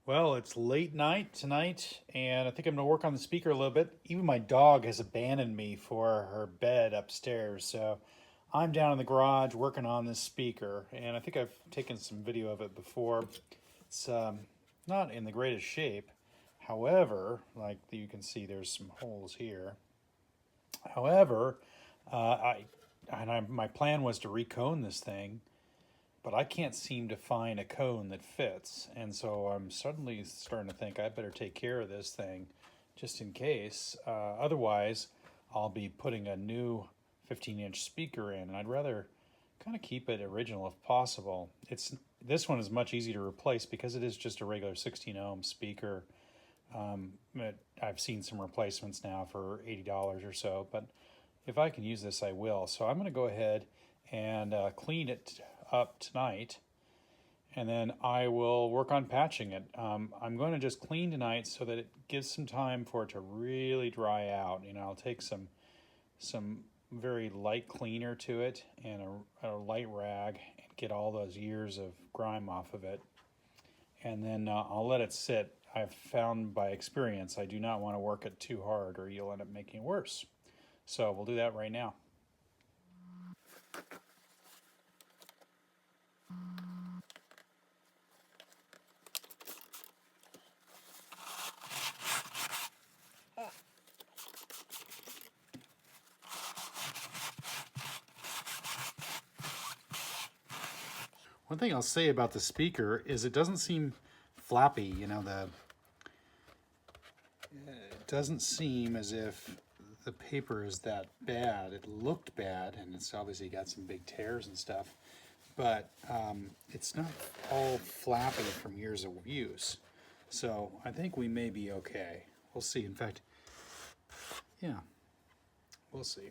Well, it's late night tonight, and I think I'm going to work on the speaker a little bit. Even my dog has abandoned me for her bed upstairs, so I'm down in the garage working on this speaker, and I think I've taken some video of it before. It's not in the greatest shape. However, like you can see, there's some holes here. However, my plan was to recone this thing, but I can't seem to find a cone that fits. And so I'm suddenly starting to think I better take care of this thing just in case. Otherwise, I'll be putting a new 15-inch speaker in, and I'd rather kind of keep it original if possible. This one is much easier to replace because it is just a regular 16 ohm speaker. I've seen some replacements now for $80 or so, but if I can use this, I will. So I'm going to go ahead and clean it up tonight, and then I will work on patching it. I'm going to just clean tonight so that it gives some time for it to really dry out. I'll take some very light cleaner to it and a light rag and get all those years of grime off of it, and then I'll let it sit. I've found by experience I do not want to work it too hard or you'll end up making it worse. So we'll do that right now. One thing I'll say about the speaker is it doesn't seem flappy. It doesn't seem as if the paper is that bad. It looked bad, and it's obviously got some big tears and stuff, but it's not all flappy from years of use. So I think we may be okay. We'll see. In fact, yeah, we'll see.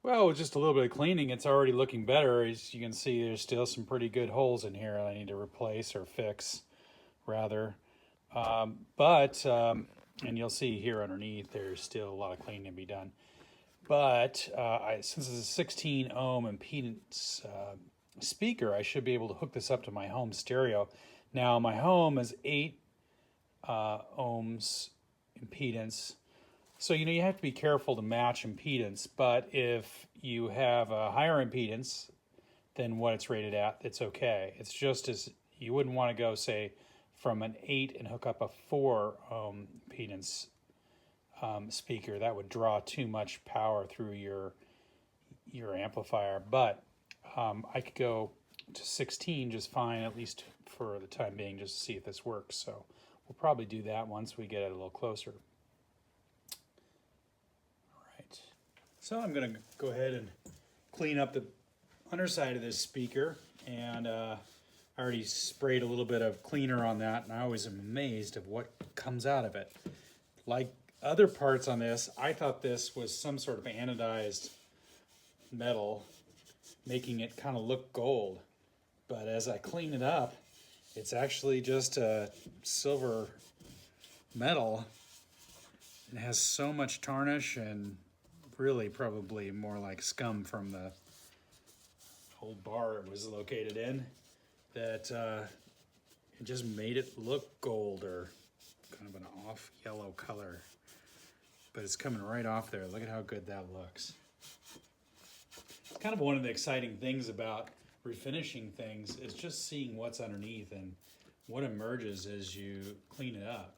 Well, with just a little bit of cleaning, it's already looking better. As you can see, there's still some pretty good holes in here I need to replace or fix, rather. And you'll see here underneath, there's still a lot of cleaning to be done. But since it's a 16 ohm impedance speaker, I should be able to hook this up to my home stereo. Now, my home is 8 ohms impedance. So, you have to be careful to match impedance, but if you have a higher impedance than what it's rated at, it's okay. It's just as you wouldn't want to go, say, from an 8 and hook up a 4 ohm impedance speaker. That would draw too much power through your your amplifier, but I could go to 16 just fine, at least for the time being, just to see if this works. So we'll probably do that once we get it a little closer. All right. So I'm going to go ahead and clean up the underside of this speaker, and I already sprayed a little bit of cleaner on that, and I always am amazed of what comes out of it. Like other parts on this, I thought this was some sort of anodized metal, making it kind of look gold. But as I clean it up, it's actually just a silver metal. It has so much tarnish and really probably more like scum from the old bar it was located in, that it just made it look gold, or kind of an off yellow color. But it's coming right off there. Look at how good that looks. It's kind of one of the exciting things about refinishing things is just seeing what's underneath and what emerges as you clean it up.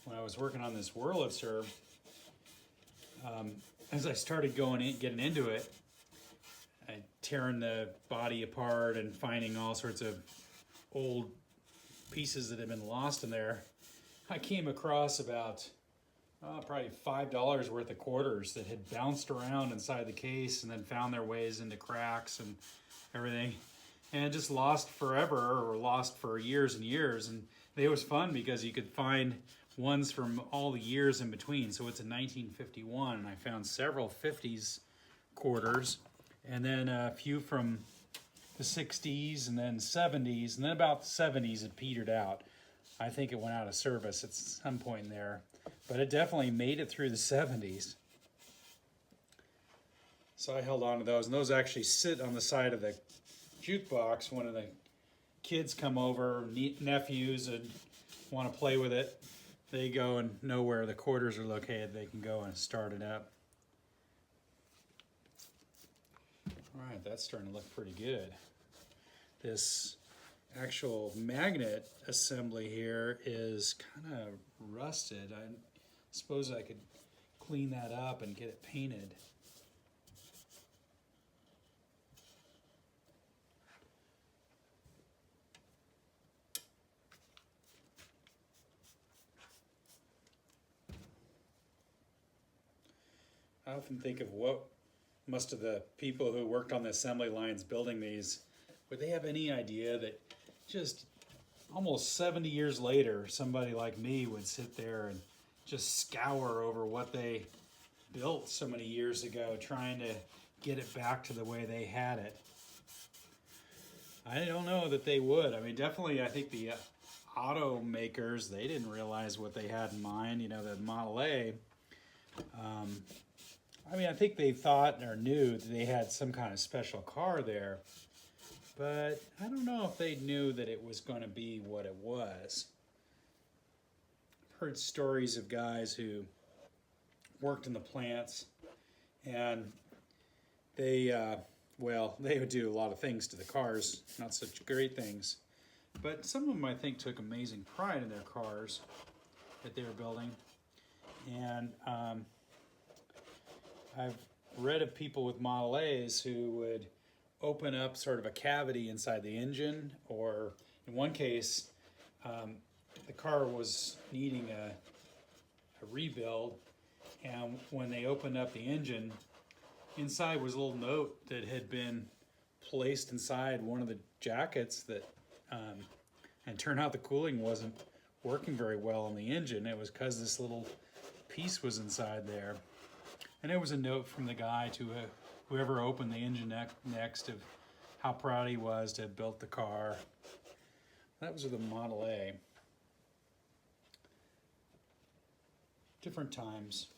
When I was working on this Wurlitzer, as I started getting into it, I tearing the body apart and finding all sorts of old pieces that had been lost in there. I came across about probably $5 worth of quarters that had bounced around inside the case and then found their ways into cracks and everything, and just lost forever, or lost for years and years. And it was fun because you could find ones from all the years in between. So it's a 1951, and I found several 50s quarters, and then a few from the 60s, and then 70s, and then about the 70s it petered out. I think it went out of service at some point in there, but it definitely made it through the 70s. So I held on to those, and those actually sit on the side of the jukebox. One of the kids come over, nephews, and want to play with it. They go and know where the quarters are located. They can go and start it up. All right, that's starting to look pretty good. This actual magnet assembly here is kind of rusted. I suppose I could clean that up and get it painted. I often think of what must have the people who worked on the assembly lines building these, would they have any idea that just almost 70 years later, somebody like me would sit there and just scour over what they built so many years ago, trying to get it back to the way they had it. I don't know that they would. I mean, definitely, I think the automakers, they didn't realize what they had in mind, you know, the Model A. I mean, I think they thought or knew that they had some kind of special car there, but I don't know if they knew that it was going to be what it was. I've heard stories of guys who worked in the plants, and they, well, they would do a lot of things to the cars, not such great things, but some of them, I think, took amazing pride in their cars that they were building. And I've read of people with Model A's who would open up sort of a cavity inside the engine, or in one case, the car was needing a rebuild, and when they opened up the engine, inside was a little note that had been placed inside one of the jackets that, and turned out the cooling wasn't working very well on the engine. It was because this little piece was inside there. And it was a note from the guy to whoever opened the engine next of how proud he was to have built the car. That was with a Model A. Different times.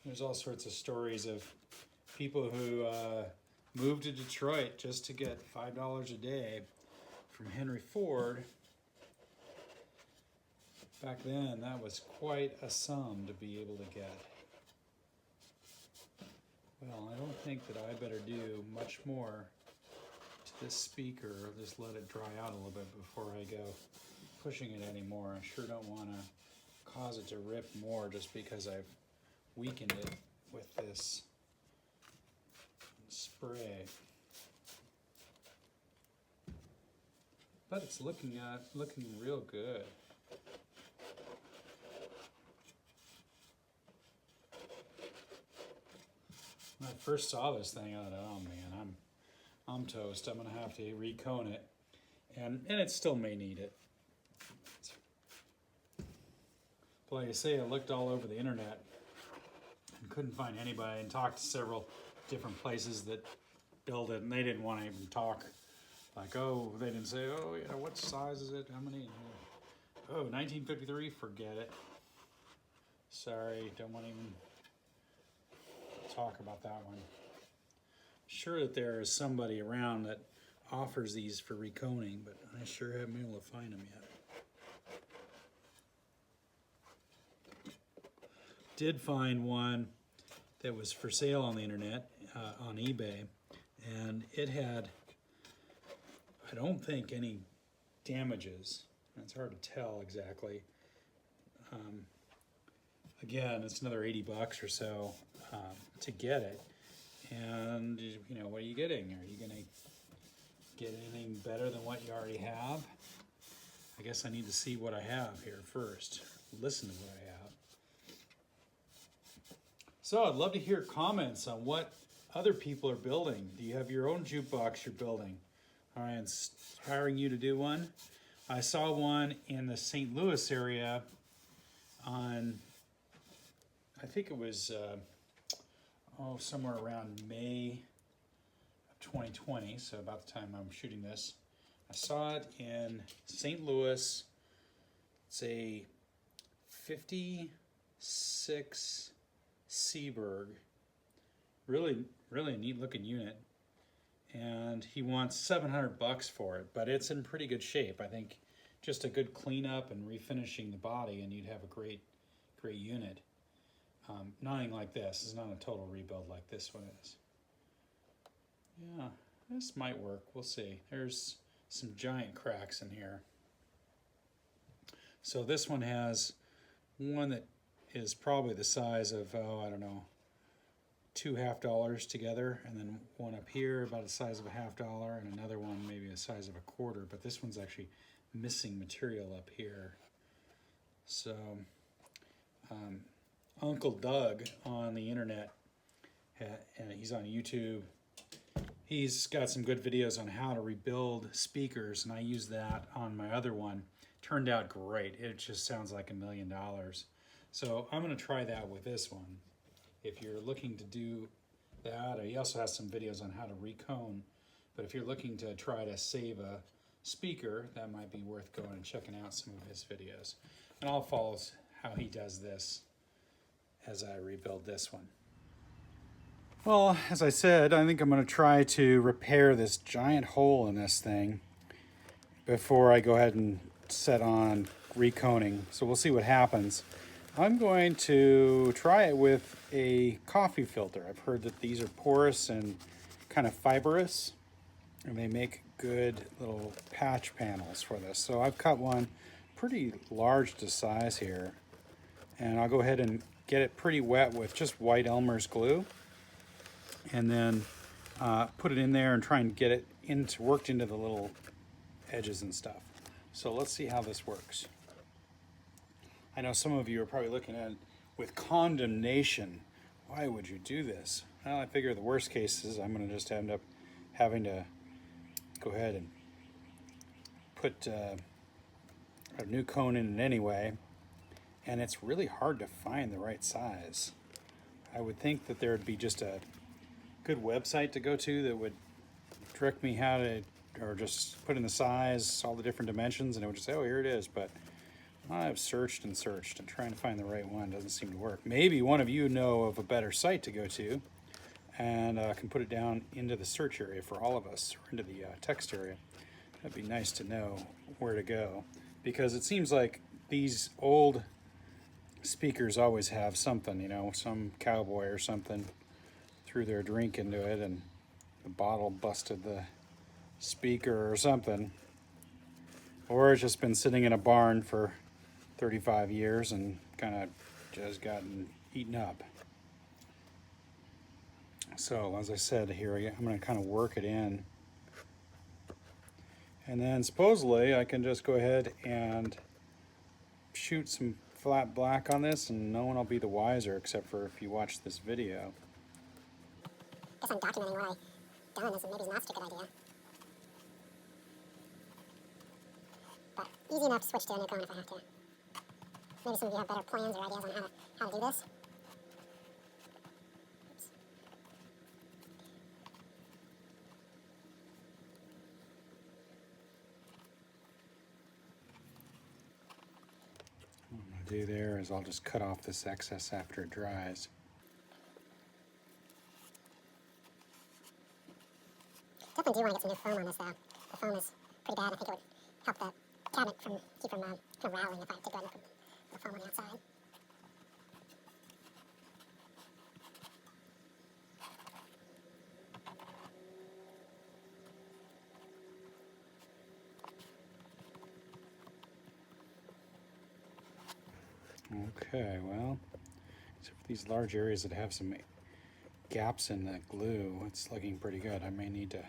There's all sorts of stories of people who moved to Detroit just to get $5 a day from Henry Ford. Back then, that was quite a sum to be able to get. Well, I don't think that I better do much more this speaker, just let it dry out a little bit before I go pushing it anymore. I sure don't want to cause it to rip more just because I've weakened it with this spray. But it's looking real good. When I first saw this thing, I thought, oh man, I'm toast. I'm gonna have to recone it, and it still may need it. But like I say, I looked all over the internet and couldn't find anybody, and talked to several different places that build it, and they didn't want to even talk. Like, oh, they didn't say, oh yeah, what size is it? How many? Oh, 1953. Forget it. Sorry, don't want to even talk about that one. Sure that there is somebody around that offers these for reconing, but I sure haven't been able to find them yet. Did find one that was for sale on the internet, on eBay, and it had, I don't think, any damages. It's hard to tell exactly. Again, it's another 80 bucks or so to get it. And, you know, what are you getting? Are you going to get anything better than what you already have? I guess I need to see what I have here first. Listen to what I have. So I'd love to hear comments on what other people are building. Do you have your own jukebox you're building? I'm inspiring you to do one. I saw one in the St. Louis area on, I think it was, somewhere around May of 2020, so about the time I'm shooting this. I saw it in St. Louis. It's a 56 Seaberg. Really a neat looking unit. And he wants 700 bucks for it, but it's in pretty good shape. I think just a good cleanup and refinishing the body, and you'd have a great unit. Nothing like this. It's not a total rebuild like this one is. Yeah, this might work. We'll see. There's some giant cracks in here. So this one has one that is probably the size of, I don't know, $2 half-dollars together, and then one up here about the size of a $half-dollar, and another one maybe the size of a quarter, but this one's actually missing material up here. So Uncle Doug on the internet, and he's on YouTube, he's got some good videos on how to rebuild speakers, and I used that on my other one. Turned out great. It just sounds like $1 million. So I'm going to try that with this one. If you're looking to do that, he also has some videos on how to recone, but if you're looking to try to save a speaker, that might be worth going and checking out some of his videos. And I'll follow how he does this as I rebuild this one. Well, as I said, I think I'm going to try to repair this giant hole in this thing before I go ahead and set on reconing. So we'll see what happens. I'm going to try it with a coffee filter. I've heard that these are porous and kind of fibrous, and they make good little patch panels for this. So I've cut one pretty large to size here, and I'll go ahead and get it pretty wet with just white Elmer's glue, and then put it in there and try and get it worked into the little edges and stuff. So let's see how this works. I know some of you are probably looking at it with condemnation. Why would you do this? Well, I figure the worst case is I'm going to just end up having to go ahead and put a new cone in it anyway. And it's really hard to find the right size. I would think that there would be just a good website to go to that would direct me how to, or just put in the size, all the different dimensions, and it would just say, oh, here it is. But I've searched and searched, and trying to find the right one doesn't seem to work. Maybe one of you know of a better site to go to, and can put it down into the search area for all of us, or into the text area. That'd be nice to know where to go, because it seems like these old speakers always have something, you know, some cowboy or something threw their drink into it, and the bottle busted the speaker or something. Or it's just been sitting in a barn for 35 years and kind of just gotten eaten up. So as I said here, I'm going to kind of work it in. And then supposedly I can just go ahead and shoot some flat black on this and no one will be the wiser except for if you watch this video. I guess I'm documenting what I've done, as maybe it's not such a good idea. But easy enough to switch to a new cone if I have to. Maybe some of you have better plans or ideas on how to do this. Oops. What I'm going to do there is I'll just cut off this excess after it dries. Definitely do want to get some new foam on this though. The foam is pretty bad. I think it would help the cabinet keep from kind of rattling if I did go and put the foam on the outside. Okay, well, except for these large areas that have some gaps in the glue, it's looking pretty good. I may need to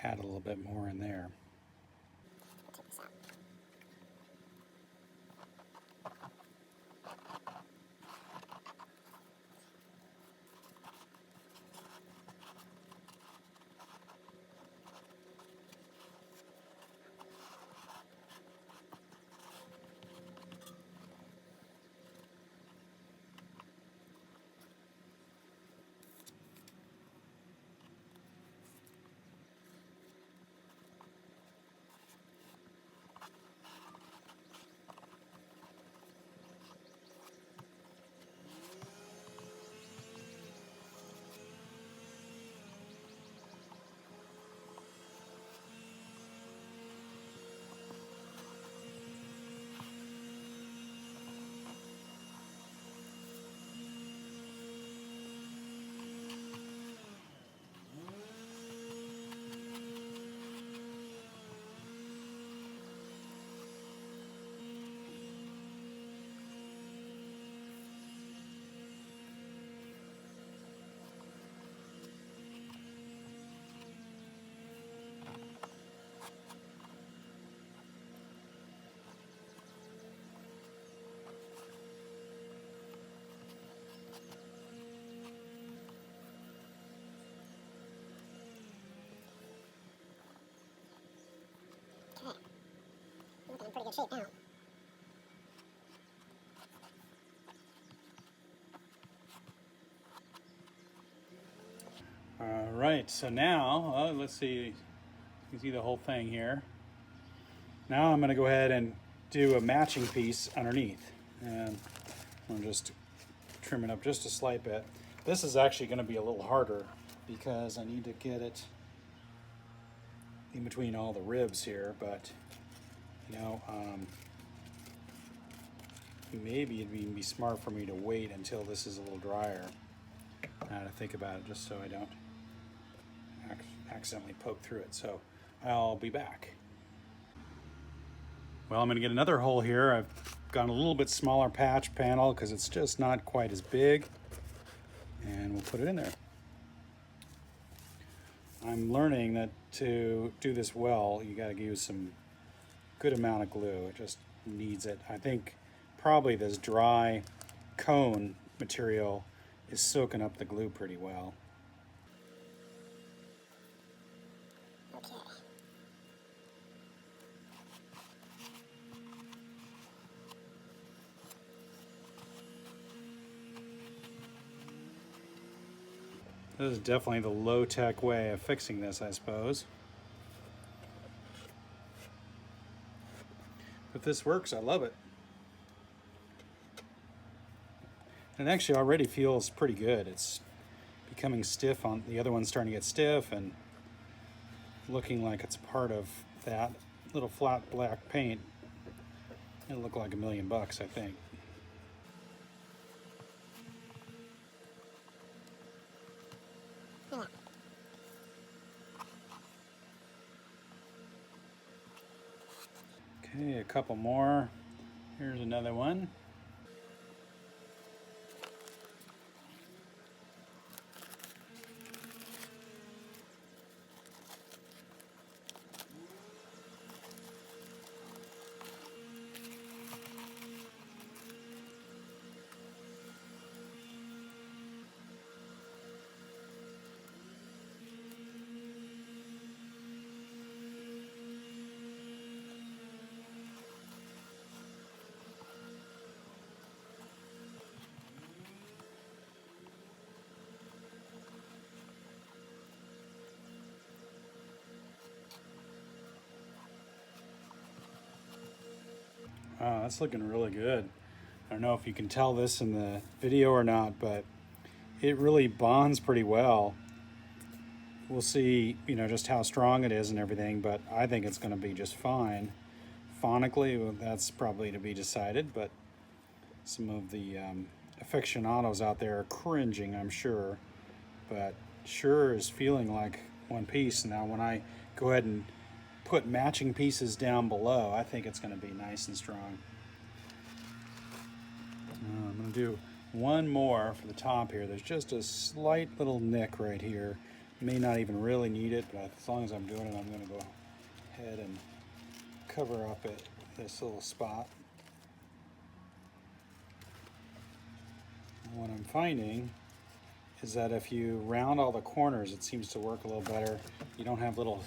add a little bit more in there. Take this out. Okay. Looking in pretty good shape now. All right, so now, let's see, you can see the whole thing here. Now I'm going to go ahead and do a matching piece underneath. And I'm just trim it up just a slight bit. This is actually going to be a little harder because I need to get it in between all the ribs here, but you know, maybe it'd even be smart for me to wait until this is a little drier. Now to think about it, just so I don't accidentally poke through it. So I'll be back. Well, I'm going to get another hole here. I've got a little bit smaller patch panel because it's just not quite as big, and we'll put it in there. I'm learning that to do this well, you got to use some good amount of glue. It just needs it. I think probably this dry cone material is soaking up the glue pretty well. Okay. This is definitely the low-tech way of fixing this, I suppose. If this works, I love it. And it actually already feels pretty good. It's becoming stiff on the other one's starting to get stiff and looking like it's part of that little flat black paint. It'll look like $1 million, I think. a couple more. Here's another one. Wow, that's looking really good. I don't know if you can tell this in the video or not, but it really bonds pretty well. We'll see, just how strong it is and everything, but I think it's going to be just fine. Phonically, well, that's probably to be decided, but some of the aficionados out there are cringing, I'm sure, but sure is feeling like one piece. Now, when I go ahead and put matching pieces down below, I think it's going to be nice and strong. I'm going to do one more for the top here. There's just a slight little nick right here. May not even really need it, but as long as I'm doing it, I'm going to go ahead and cover up this little spot. And what I'm finding is that if you round all the corners, it seems to work a little better. You don't have little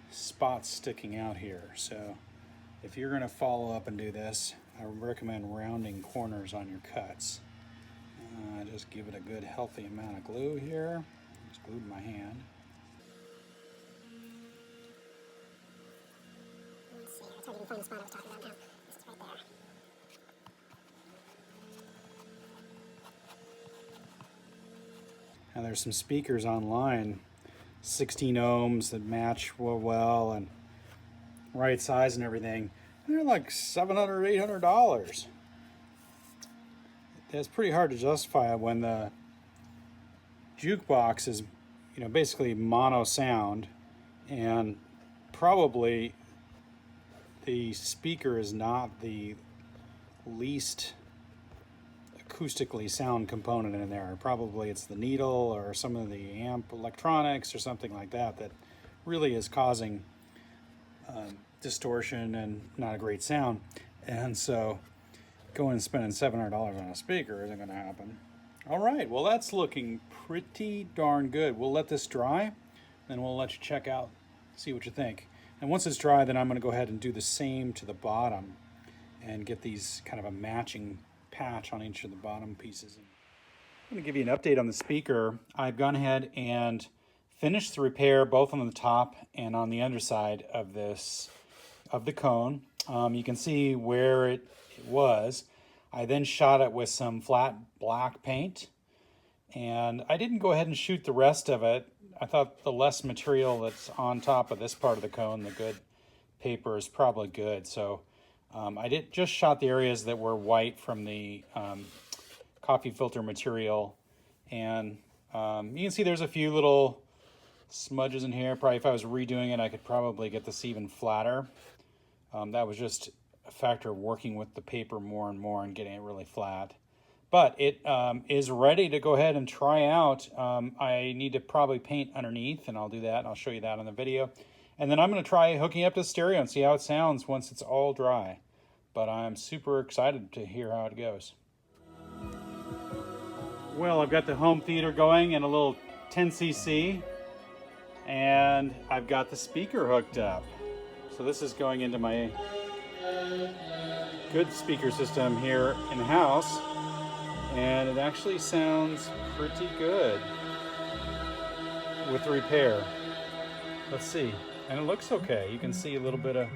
spots sticking out here. So if you're going to follow up and do this, I recommend rounding corners on your cuts. Just give it a good healthy amount of glue here. Just glued my hand. Let's see, I told you to find the spot I was talking about now. This is right there. Now there's some speakers online, 16 ohms that match well and right size and everything. They're like $700, $800. It's pretty hard to justify when the Jukebox is, basically mono sound, and probably the speaker is not the least acoustically sound component in there. Probably it's the needle or some of the amp electronics or something like that that really is causing distortion and not a great sound. And so going and spending $700 on a speaker isn't going to happen. All right, well, that's looking pretty darn good. We'll let this dry, then we'll let you check out, see what you think. And once it's dry, then I'm going to go ahead and do the same to the bottom and get these kind of a matching patch on each of the bottom pieces. I'm going to give you an update on the speaker. I've gone ahead and finished the repair both on the top and on the underside of the cone. You can see where it was. I then shot it with some flat black paint, and I didn't go ahead and shoot the rest of it. I thought the less material that's on top of this part of the cone, the good paper, is probably good. So I just shot the areas that were white from the coffee filter material, and you can see there's a few little smudges in here. Probably if I was redoing it, I could probably get this even flatter. That was just a factor of working with the paper more and more and getting it really flat. But it is ready to go ahead and try out. I need to probably paint underneath, and I'll do that, and I'll show you that on the video. And then I'm going to try hooking up to stereo and see how it sounds once it's all dry. But I'm super excited to hear how it goes. Well, I've got the home theater going and a little 10cc, and I've got the speaker hooked up. So this is going into my good speaker system here in the house, and it actually sounds pretty good with the repair. Let's see, and it looks okay. You can see a little bit of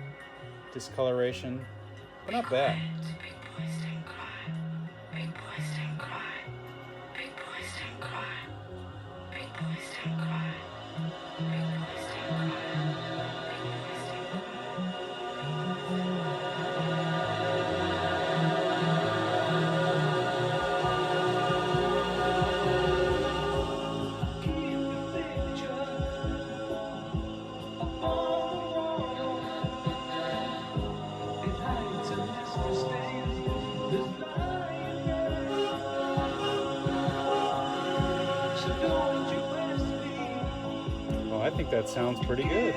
discoloration, but not bad. Well, I think that sounds pretty good.